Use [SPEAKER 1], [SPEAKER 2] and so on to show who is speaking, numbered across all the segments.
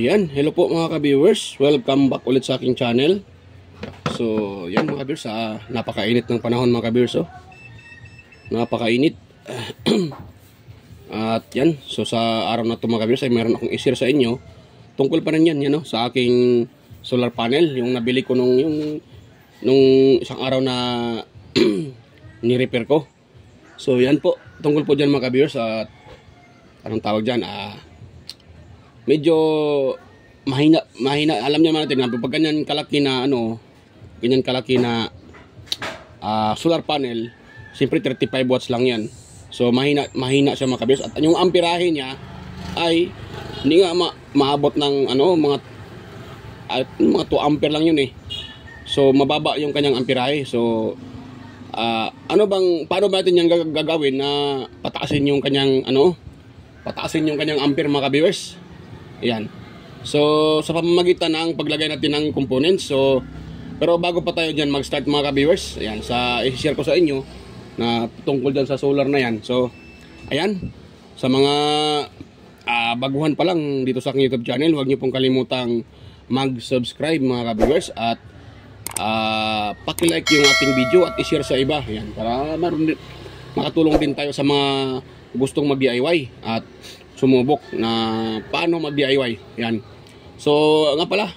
[SPEAKER 1] Ayan, hello po mga ka-viewers. Welcome back ulit sa aking channel. So, yan mga ka-viewers, napakainit ng panahon mga ka-viewers. Oh. Napakainit. At yan, so sa araw na ito mga ka-viewers ay mayroon akong i-share sa inyo. Tungkol pa rin yan, no, sa aking solar panel. Yung nabili ko nung isang araw na ni-repair ko. So, yan po. Tungkol po dyan mga ka-viewers. At anong tawag dyan? Medyo mahina, alam niyo naman natin, pag ganyan kalaki na solar panel, siyempre 35 watts lang yan. So mahina siya mga ka-viewers. At yung amperahe niya ay hindi nga maabot ng mga 2 ampere lang yun eh. So mababa yung kanyang amperahe. So paano ba natin yan gagawin na pataasin yung kanyang ampere mga ka-viewers? Ayan. So, sa pamamagitan ng paglagay natin ng components. So, pero bago pa tayo dyan mag-start mga ka-viewers, ayan, i-share ko sa inyo na tungkol dyan sa solar na yan. So, ayan, sa mga baguhan pa lang dito sa aking YouTube channel, huwag niyo pong kalimutang mag-subscribe mga ka-viewers at paki-like yung ating video at i-share sa iba. Ayan, para makatulong din tayo sa mga gustong mag-DIY at sumubok na paano mag-DIY. Yan. So, nga pala,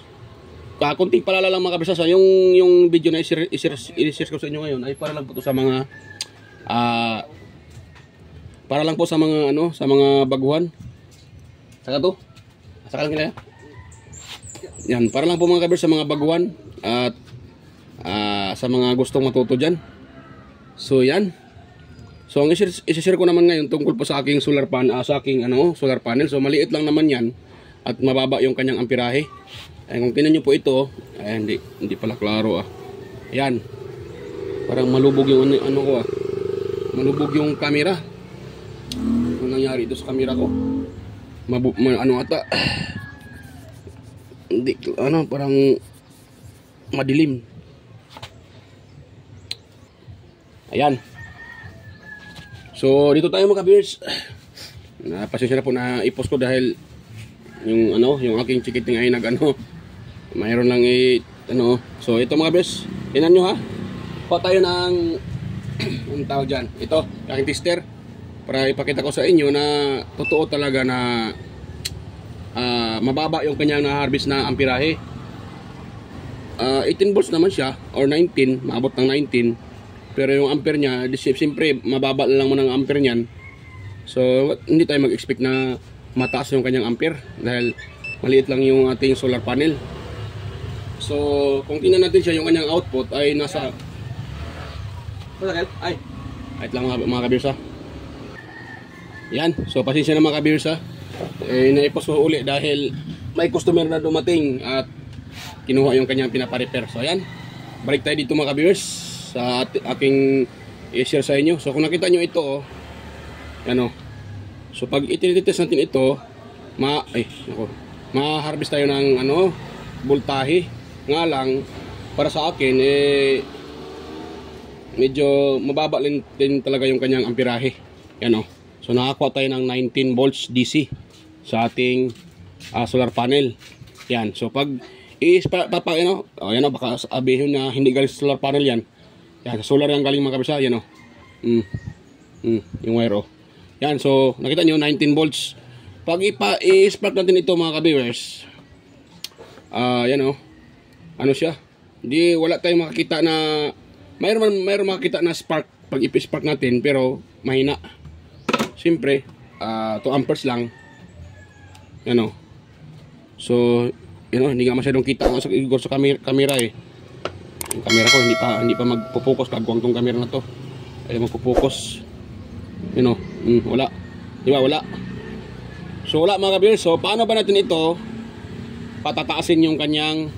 [SPEAKER 1] kunting palala lang mga kabisasa, yung video na i-share ko sa inyo ngayon ay para lang po to sa mga sa mga baguhan. Saka to? Saka lang nila. Yan, para lang po mga kabisasa sa mga baguhan at sa mga gustong matuto dyan. So, yan. So, ang i-share ko naman ngayon tungkol po sa aking solar panel, solar panel. So, maliit lang naman 'yan at mababa yung kanyang amperahe. Ay, kung tingnan niyo po ito, ay hindi pala klaro Ayan. Parang malubog yung malubog yung camera. Ano nangyari ito sa camera ko? Parang madilim. Ayan. So, dito tayo mga ka-viewers. Pasensya na po na i-post ko dahil yung aking chikiting ay mayroon lang So, ito mga ka-viewers, tingnan nyo ha. Pa tayo ng ang tawag dyan. Ito, aking tester para ipakita ko sa inyo na totoo talaga na mababa yung kanyang na-harvest na amperahe. 18 volts naman siya or 19, maabot ng 19. Pero yung ampere niya, siyempre mababa lang mo ng ampere niyan. So, hindi tayo mag-expect na mataas yung kanyang ampere dahil maliit lang yung ating solar panel. So, kung tingnan natin siya, yung kanyang output ay nasa Wait lang mga ka-viewers Yan, so pasensya na mga ka-viewers naipost ko uli dahil may customer na dumating at kinuha yung kanyang pinaparepair. So, ayan, balik tayo dito mga ka-viewers sa aking i-share sa inyo. So kung nakita nyo ito so pag itinitest natin ito ma-harvest tayo ng voltahe. Nga lang para sa akin medyo mababa din talaga yung kanyang amperahe. So nakakuha tayo ng 19 volts DC sa ating solar panel. Yan. So pag baka sabihin na hindi galing sa solar panel yan. Yan, solar yung galing mga kabisa, yan yung wire Yan, so nakita nyo 19 volts. Pag i-spark natin ito mga ka-viewers, siya. Hindi, wala tayong makakita na mayroon makakita na spark pag i-spark natin, pero mahina. Siyempre, 2 amperes lang. So, hindi nga masyadong kita sa camera yung camera ko hindi pa magpo-focus. Kagwang tong camera na to ay magpo-focus. Wala. Diba? Wala. So wala mga ka-viewers. So paano ba natin ito patataasin yung kanyang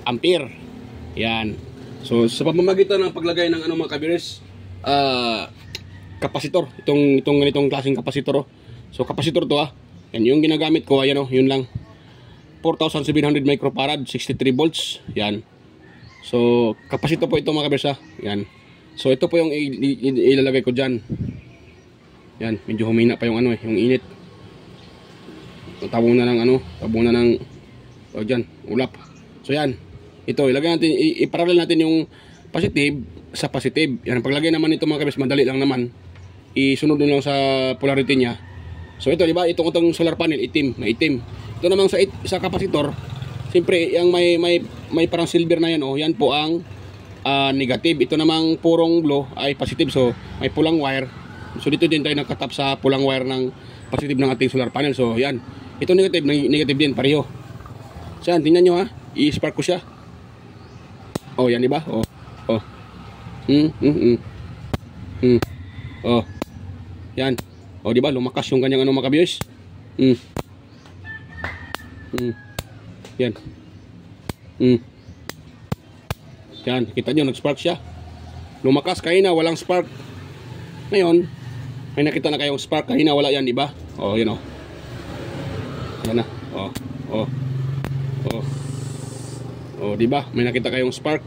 [SPEAKER 1] ampere? Yan. So sa pamamagitan ng paglagay ng mga ka-viewers, kapasitor. Itong ganitong klaseng kapasitor. So kapasitor to Yan yung ginagamit ko. Yun lang. 4,700 microfarad, 63 volts. Yan. So, kapasito po ito mga kabirsa. Yan. So, ito po yung ilalagay ko dyan. Yan. Medyo humina pa yung yung init. tabunan ng ano, tabunan ng dyan, ulap. So yan, ito ilagay natin, i-parallel natin yung positive sa positive. Yan, paglagay naman nito mga kabis, madali lang naman. Isunod lang sa polarity niya. So ito, di ba? Itong solar panel, itim, na itim. Ito namang sa kapasitor, siyempre, yung may parang silver na yan, oh, yan po ang negative. Ito namang purong blue ay positive. So, may pulang wire. So, dito din tayo nakatap sa pulang wire ng positive ng ating solar panel. So, yan. Ito negative, negative din, pareho. So, yan, tingnan nyo ha. I-spark ko siya. Oh, yan, di ba? Oh, oh. Oh. Yan. O, di ba? Lumakas yung kanyang ano, mga ka-viewers. Yan. Yan, kita nyo, nag-spark siya. Lumakas, kahina, walang spark. Ngayon, may nakita na kayong spark, kahina, wala yan, di ba? O, yun o. Yan na. O, o. O. O, di ba? May nakita kayong spark.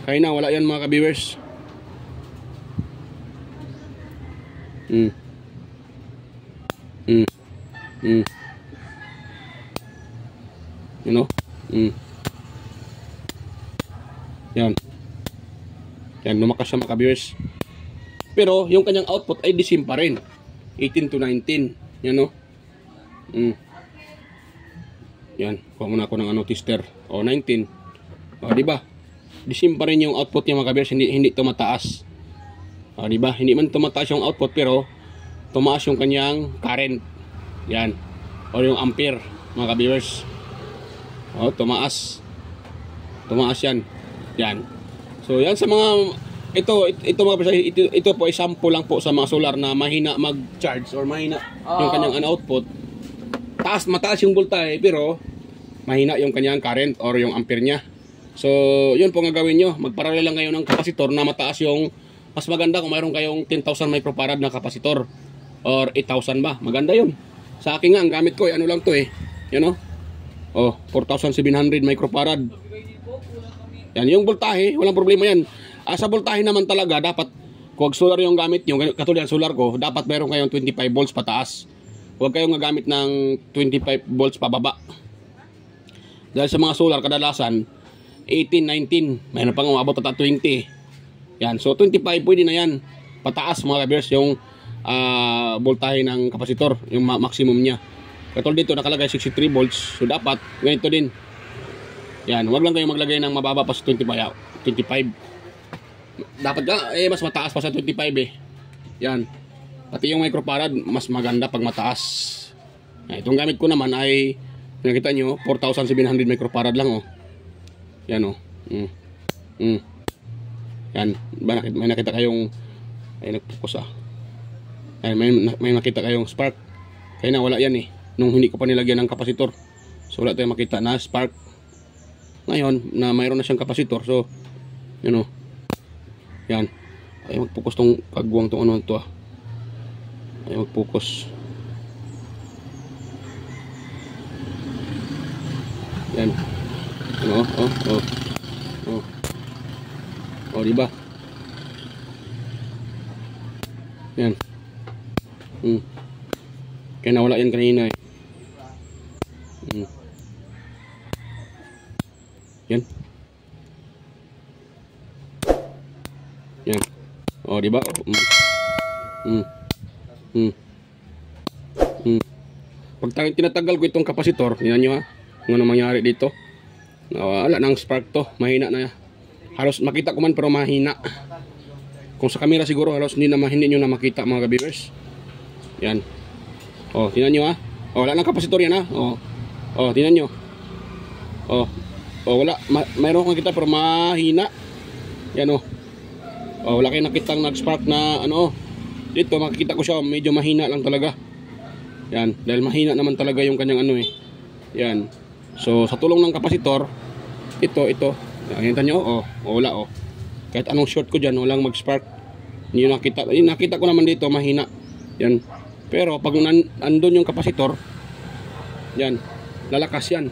[SPEAKER 1] Kahina, wala yan, mga ka-viewers. You know? Yan. Yan, lumakas siya, mga ka-viewers. Pero, yung kanyang output ay the same pa rin. 18 to 19. Yan, no? Yan. Kuha muna ako ng ano, tester. O, 19. O, diba? The same pa rin yung output niya, mga ka-viewers. Hindi tumataas. O, diba? Hindi man tumataas yung output, pero tumaas yung kanyang current. Yan. O, yung ampere, mga ka-viewers. O, tumaas. Tumaas yan. Yan. So, yan sa mga ito mga kapatid, ito po ay sample lang po sa mga solar na mahina mag-charge or mahina yung kanyang output. Mataas yung voltahe pero mahina yung kanyang current or yung ampere niya. So, yun po nga gawin nyo. Magparallel lang kayo ng kapasitor na mataas yung, mas maganda kung mayroon kayong 10,000 microfarad na kapasitor or 8,000 ba. Maganda yun. Sa akin nga, ang gamit ko, ano lang to eh. Yan o. Oh, 4,700 microfarad. Yan, yung voltahe, walang problema yan. Sa voltahe naman talaga, dapat, kung solar yung gamit nyo, katulad ng solar ko, dapat meron kayong 25 volts pataas. Huwag kayong gagamit ng 25 volts pababa. Dahil sa mga solar, kadalasan, 18, 19, mayroon pang umabot pata 20. Yan, so 25 pwede na yan. Pataas mga kabers yung voltahe ng kapasitor, yung maximum niya. Katulad dito, nakalagay 63 volts, so dapat, ganito din. Yan, huwag lang kayong maglagay ng mababa pa sa 25. Dapat ka, mas mataas pa sa 25 eh. Yan. Pati yung microfarad, mas maganda pag mataas. Itong gamit ko naman ay, nakita nyo, 4,700 microfarad lang oh. Yan oh. Yan. May nakita kayong, ay nagpokus ah. Ay, may nakita kayong spark. Kaya na wala yan eh. Nung hindi ko pa nilagyan ng kapasitor. So wala tayong makita na spark. Ngayon, na mayroon na siyang kapasitor. So, yun oh. Yan. Ay magpokus tong kagwang tong ano to ah. Ay magpokus. Yan. Ano oh, diba? Yan. Kaya nawala yan kanina eh. Yan. Yan. Oh, di ba? Pag tinatagal ko itong kapasitor, tingnan nyo ha. Ano mangyari dito? Wala nang spark to. Mahina na. Halos makita ko man pero mahina. Kung sa camera siguro halos hindi nyo na makita mga ka-viewers. Yan. Oh, tingnan nyo ha. Oh, wala nang kapasitor yan ha. Oh, tingnan nyo. Oh, wala. Mayroon kang kita pero mahina. Yan oh. Oh, wala kayong nakitang nag-spark na ano. Dito makikita ko siya medyo mahina lang talaga. Yan, dahil mahina naman talaga yung kanyang ano eh. Yan. So sa tulong ng kapasitor, ito. Nakita nyo? Oh, wala oh. Kahit anong short ko diyan, walang mag-spark. Hindi nakita. Nakita ko naman dito mahina. Yan. Pero pag andun yung kapasitor, yan, lalakas yan.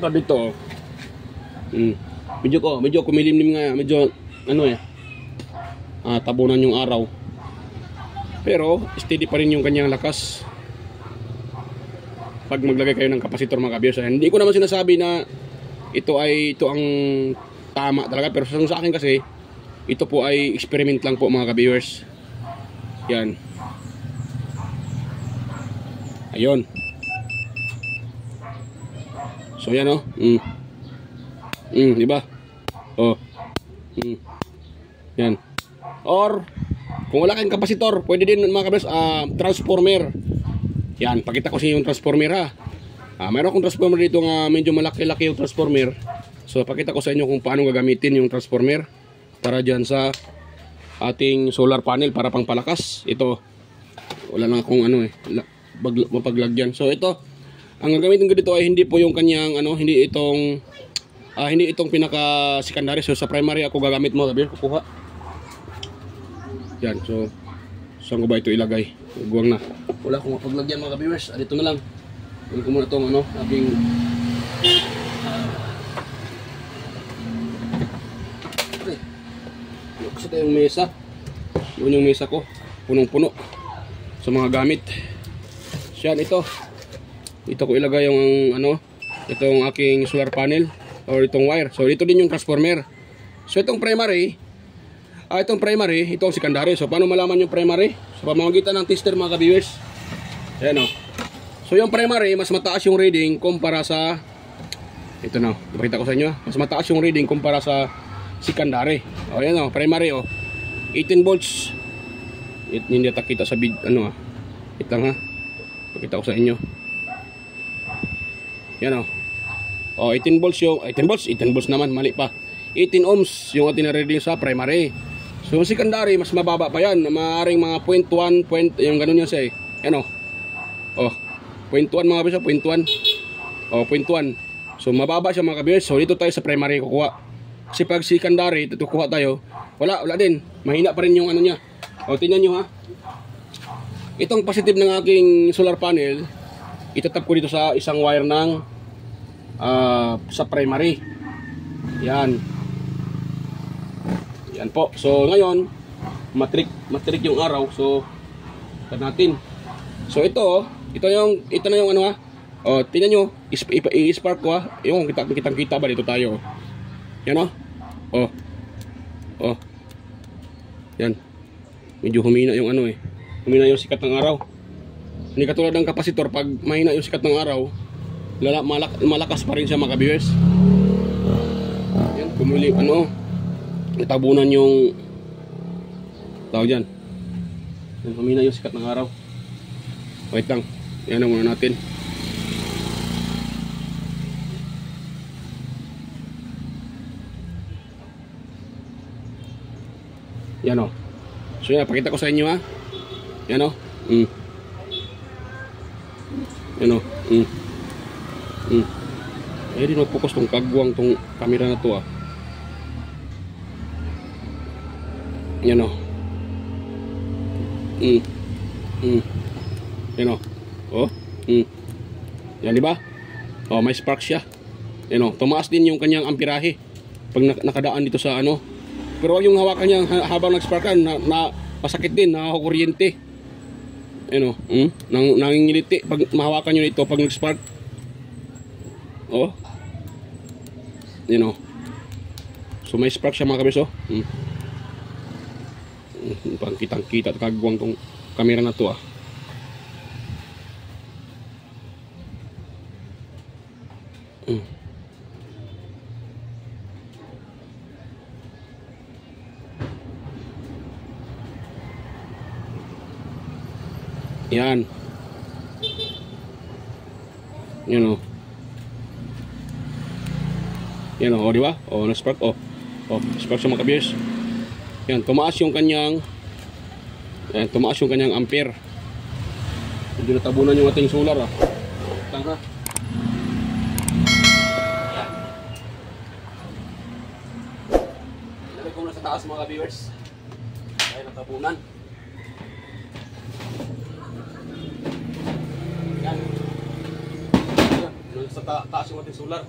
[SPEAKER 1] Dito oh. Medyo kumilimlim nga, medyo ano eh. Tabunan yung araw. Pero steady pa rin yung kanyang lakas. pag maglagay kayo ng kapasitor mga ka-viewers. Hindi ko naman sinasabi na ito ang tama talaga, pero sa akin kasi ito po ay experiment lang po mga ka-viewers. Yan. Ayun. So yan oh. Di ba? Oh. Yan. Or kung wala kayong kapasitor, pwede din mga ka-viewers transformer. Yan, pakita ko sa inyo yung transformer ha. Mayroon akong transformer dito nga medyo malaki-laki yung transformer. So pakita ko sa inyo kung paano gagamitin yung transformer para dyan sa ating solar panel para pang palakas. Ito, wala lang akong mapaglagyan. So ito, ang gagamitin ko dito ay hindi po yung kanyang hindi itong pinaka secondary. So sa primary ako gagamit mo, sabi kukuha. Yan, so saan ko ba ito ilagay? Guwang na. Wala akong mapaglagyan mga ka-viewers. Dito na lang. Kunin ko muna itong aking kasi yung mesa. Yun yung mesa ko. Punong-puno sa mga gamit. So yan, ito ko ilagay yung itong aking solar panel or itong wire. So dito din yung transformer. So itong primary, ito ang secondary. So paano malaman yung primary? So pamamagitan ng tester mga ka-viewers. Ayan o. So yung primary, mas mataas yung reading kumpara sa ito na. Ipakita ko sa inyo. Mas mataas yung reading kumpara sa secondary. O yan o, primary o. 18 volts. Hindi kita sa bid Ito lang ha. Ipakita ko sa inyo. Yan o. O 18 volts yung 18 volts naman, mali pa. 18 ohms yung ating reading sa primary. So secondary mas mababa pa yan, maaring mga 0.1 yung ganun yan siya eh. Yan o. Oh, 0.1 mga kabiyos, 0.1. Oh, 0.1. So mababa siya mga kabiyos. So dito tayo sa primary kukuha. Kasi pag secondary kukuha tayo, wala din. Mahina pa rin yung niya. O tingnan nyo ha. Itong positive ng aking solar panel, itatap ko dito sa isang wire ng sa primary. Yan. Yan po. So ngayon, matrik yung araw. So ito natin. So ito na yung ha. Oh, tingnan nyo, i-spark ko ha. Yung kitang-kita ba dito tayo. Yan oh. Oh. Yan. Medyo humina yung humina yung sikat ng araw. Hindi katulad ng kapasitor, pag mahina yung sikat ng araw, malakas pa rin siya mga ka-viewers. Yan, kumuli natabunan yung tawag dyan. Yan, humina yung sikat ng araw. Wait lang. Yan ang muna natin. Yan o. So yan, pakita ko sa inyo ha. Yan o. Yan o. Eh di nag-focus tong kagwang tong camera na to ah. Yan o. Yan o. Oh. Yan di ba? Oh, may spark siya. Yan o. Tumaas din yung kanyang amperahe pag nakadaan dito sa Pero yung hawakan niya habang nag-sparkan na masakit din, nakakuryente. Ano, nangingiliti pag mahawakan niyo ito pag nag-spark. Oh. So may spark siya mga kabis oh. Pang kitang-kita at kagwang tong camera na to ah. Yan. Yan o. Yan o, di ba? O, na-spark o. O, spark sa mga kabiyers. Yan, tumaas yung kanyang ampere. Hindi natabunan yung ating solar ah. Tanga. Ilagay ko na sa taas mga viewers. Dahil natabunan. Yan. Yan. Sa taas yung ating solar.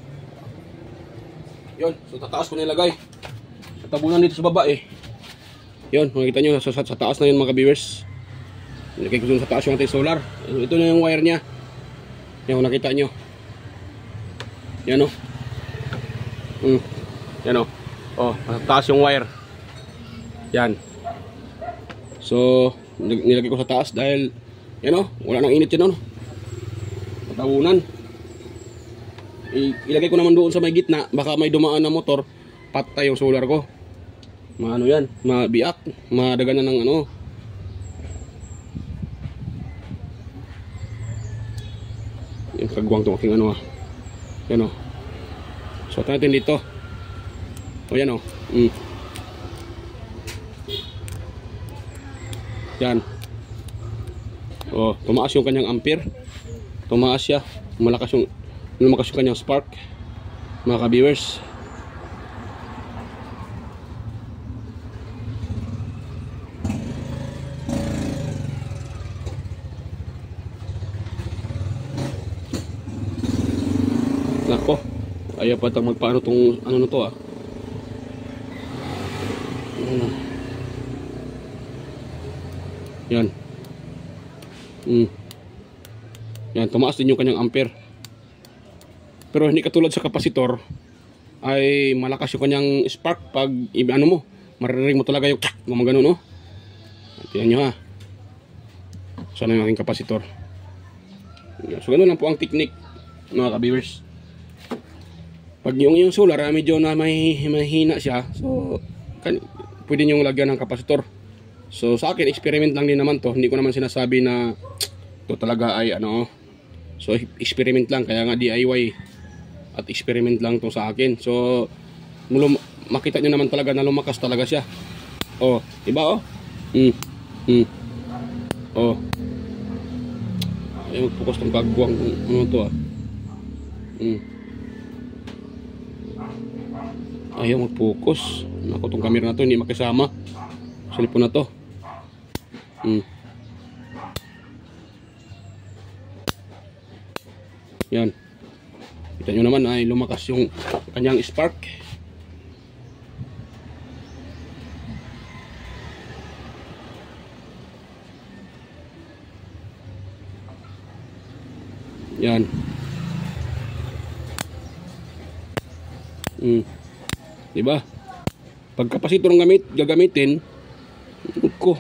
[SPEAKER 1] Yun. So tataas ko nilagay. Natabunan dito sa baba eh. Yun. Makikita nyo. Sa taas na yun mga viewers. Nilagay ko sa taas yung ating solar. Ito na yung wire nya. Yan kung nakita nyo. Yan o. Yan o. Oh, taas yung wire. Yan. So, nilagay ko sa taas dahil, yan o, wala nang init yun o. Patabunan. Ilagay ko naman doon sa may gitna, baka may dumaan na motor, patay yung solar ko. Maano yan, mabiak, madaganan ng ano. Yung kagwang itong aking ano yan o. So, natin dito. O yan o. Yan. O, tumaas yung kanyang ampere. Tumaas siya. Lumakas yung kanyang spark. Mga ka-viewers. Nako, ayaw pa itang magpaano tong ano na to Yan. Yan, tumaas din yung kanyang ampere. Pero hindi katulad sa kapasitor ay malakas yung kanyang spark pag ano mo, maririnig mo talaga yung gumagano no. Tingnan nyo ha. Sana yung aking kapasitor. So ganun lang po ang technique mga ka-viewers. Pag yung solar medyo na mahina siya, so pwede nyo lagyan ng kapasitor. So sa akin, experiment lang din naman to. Hindi ko naman sinasabi na to talaga ay ano. So experiment lang, kaya nga DIY at experiment lang to sa akin. So makita nyo naman talaga na lumakas talaga siya. Oh, diba oh? Oh. Ay mag-focus ng kagwang ano to Ayaw mag-focus. Naku, itong camera na to hindi makisama sa cellphone na to. Yan. Kita nyo naman ay lumakas yung kanyang spark. Yan. Diba? Pag kapasitor ang gagamitin ko.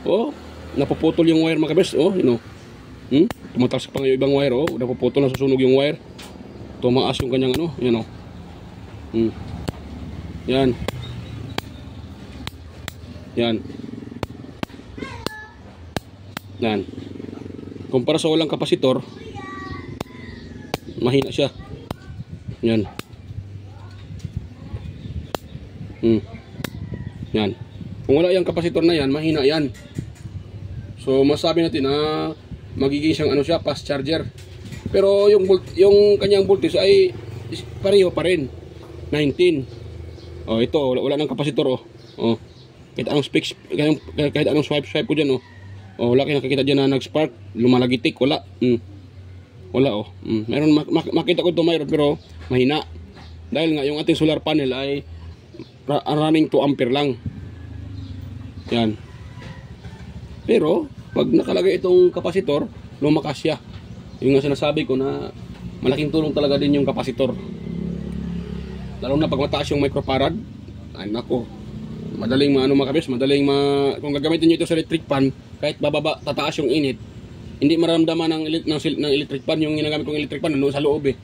[SPEAKER 1] Oh, napuputol yung wire mga kabers. Oh, you know. Tumataas pa nga yung ibang wire. Oh, napuputol, nasusunog yung wire. Tumaas yung kanyang ano, yan oh. Yan. Yan. Yan. Kumpara sa walang kapasitor, mahina siya. Yan. Yan. Kung wala yung kapasitor na yan, mahina yan. So masabi natin na magiging siyang ano siya, fast charger. Pero yung kanyang voltage ay pareho pa rin. 19. Oh, ito wala nang kapasitor oh. Oh. Kahit anong specs, kahit anong swipe ko diyan oh. Oh, wala kayong nakikita diyan na nag-spark, lumalagitik, wala. Wala oh. Meron makita ko ito mayroon pero mahina. Dahil nga yung ating solar panel ay running 2 ampere lang. Yan. Pero pag nakalagay itong kapasitor, lumakas siya. Yung nga sinasabi ko na malaking tulong talaga din yung kapasitor. Lalo na pag mataas yung microfarad, ay nako, madaling kung gagamitin nyo ito sa electric fan, kahit bababa, tataas yung init, hindi maramdaman ng electric fan. Yung ginagamit kong electric fan, sa loob eh.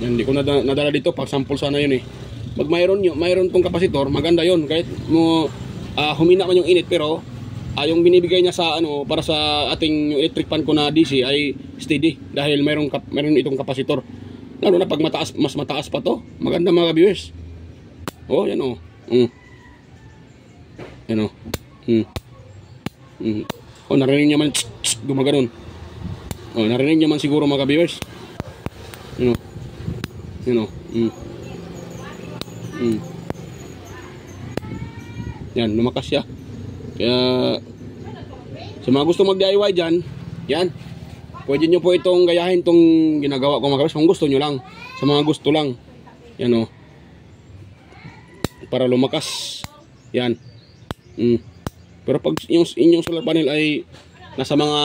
[SPEAKER 1] Yan, hindi ko nadala dito, pag sample sana yun eh. Pag mayroon tong kapasitor, maganda yon. Kahit mo humina man yung init, pero yung binibigay niya sa ano para sa ating electric fan ko na DC ay steady dahil mayroon itong kapasitor. Lalo na pag mas mataas pa to, maganda mga viewers. Oh, yan oh. Yan oh. Oh, narinig niya man gumaganon. Oh, narinig niya man siguro mga viewers. Yan oh. Yan oh. Yan, lumakas siya. Kaya sa mga gusto mag-DIY dyan, yan, pwede nyo po itong gayahin itong ginagawa ko mga kabis. Kung gusto nyo lang, sa mga gusto lang, yan o, para lumakas. Yan. Pero pag yung inyong solar panel ay nasa mga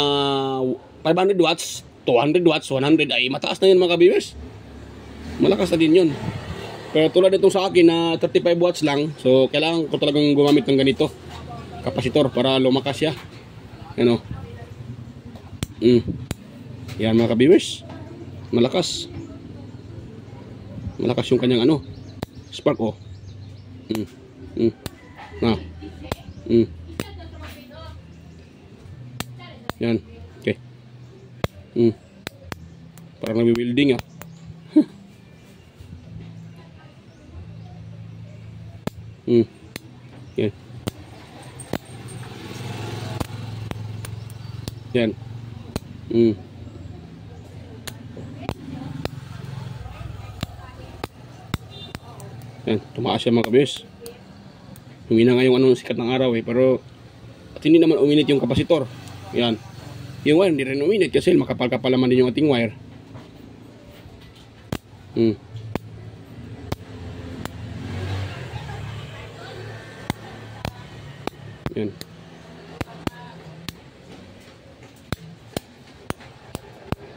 [SPEAKER 1] 500 watts, 200 watts, 100 ay mataas na yun mga ka-viewers. Malakas na din yun. Pero tulad itong sa akin na 35 watts lang, so kailangan ko talagang gumamit ng ganito kapasitor para lumakas siya. Ano? Yan mga ka-viewers. Malakas. Malakas yung kanyang ano, spark oh. Yan. Okay. Parang nagwi-welding ah. Yan. Yan. Yan, tumaas siya mga ka-viewers. Humina nga yung sikat ng araw pero at hindi naman uminit yung kapasitor. Yan. Yung wire hindi rin uminit kasi makapal-kapal naman din yung ating wire. Yan.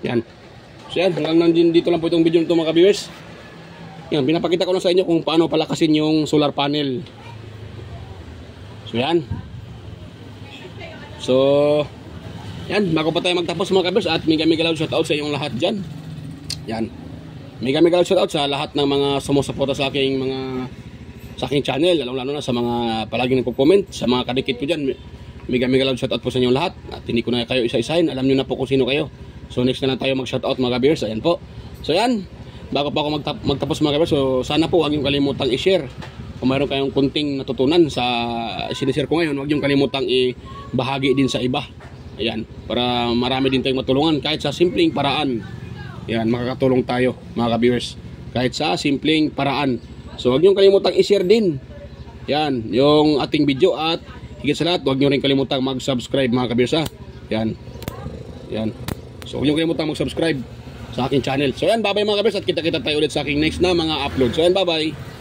[SPEAKER 1] Yan. So yan, hanggang dito lang po itong video nito mga ka-viewers. Yan, pinapakita ko lang sa inyo kung paano palakasin yung solar panel. So yan. So yan, bago pa tayo magtapos mga ka-viewers at mega love shoutout sa inyong lahat dyan. Yan. Mega love shoutout sa lahat ng mga sumusuporta sa aking channel, lalo na sa mga palaging nagko-comment, sa mga kadikit ko dyan. Mega love shoutout po sa inyong lahat. At hindi ko na kayo isa-isahin, alam nyo na po kung sino kayo. So next na lang tayo mag-shoutout mga ka-viewers. Ayan po. So yan, bago pa ako magtapos mga ka-viewers, so sana po huwag yung kalimutang i-share. Kung mayroon kayong kunting natutunan sa sinishare ko ngayon, huwag yung kalimutang i-bahagi din sa iba. Ayan, para marami din tayong matulungan kahit sa simpleng paraan. Ayan, makakatulong tayo mga ka-viewers kahit sa simpleng paraan. So huwag nyo kalimutang i-share din yan, yung ating video. At higit sa lahat, huwag nyo rin kalimutang mag-subscribe mga ka-viewers ha. Yan. Yan. So huwag nyo kalimutang mag-subscribe sa aking channel. So yan, bye bye mga ka-viewers at kita-kita tayo ulit sa aking next na mga upload. So yan, bye bye.